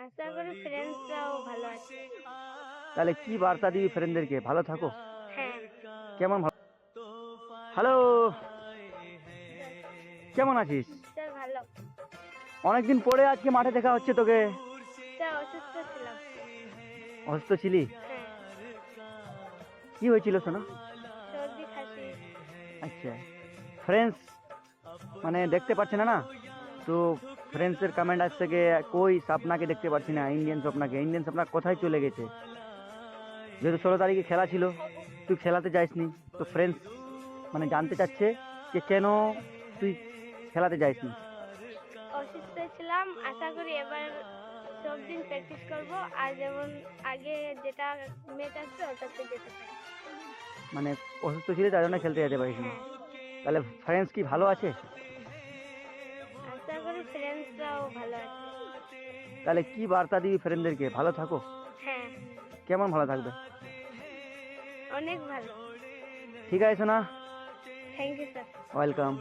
আশা করি ফ্রেন্ডসরাও ভালো আছে। তাহলে কি বার্তা দিবি ফ্রেন্ডদেরকে? ভালো থাকো। হ্যাঁ। কেমন ভালো? হ্যালো, কেমন আছিস? স্যার ভালো। অনেকদিন পরে আজকে মাঠে দেখা হচ্ছে তোকে। স্যার অসুস্থ ছিলাম। অসুস্থ ছিলি? হ্যাঁ, কি হয়েছিল শোনা? সর্দি কাশি। আচ্ছা, ফ্রেন্ডস মানে দেখতে পাচ্ছে না না, তো ফ্রেন্ডসের কমেন্ট আসছে যে কই স্বপ্নাকে দেখতে পাচ্ছি না, ইন্ডিয়ান স্বপ্না কোথায় চলে গেছে? যেহেতু 16 তারিখে খেলা ছিল, তুই খেলাতে যাসনি, তো ফ্রেন্ডস মানে জানতে চাচ্ছে যে কেন তুই খেলাতে যাসনি। অসুস্থ ছিলাম, আশা করি এবার সব দিন প্র্যাকটিস করব, আর যেমন আগে যেটা ম্যাচ আসবে ওটাতে যেতে পারি। মানে অসুস্থ ছিলি তার জন্য খেলতে যেতে পারিস না। হ্যাঁ, তাহলে ফ্রেন্ডস কি ভালো আছে? আশা করি ফ্রেন্ডসরাও ভালো আছে। তাহলে কি বার্তা দিবি ফ্রেন্ডদেরকে? ভালো থাকো। হ্যাঁ, কেমন ভালো থাকবে? অনেক ভালো। ঠিক আছে না, থ্যাংক ইউ স্যার। ওয়েলকাম।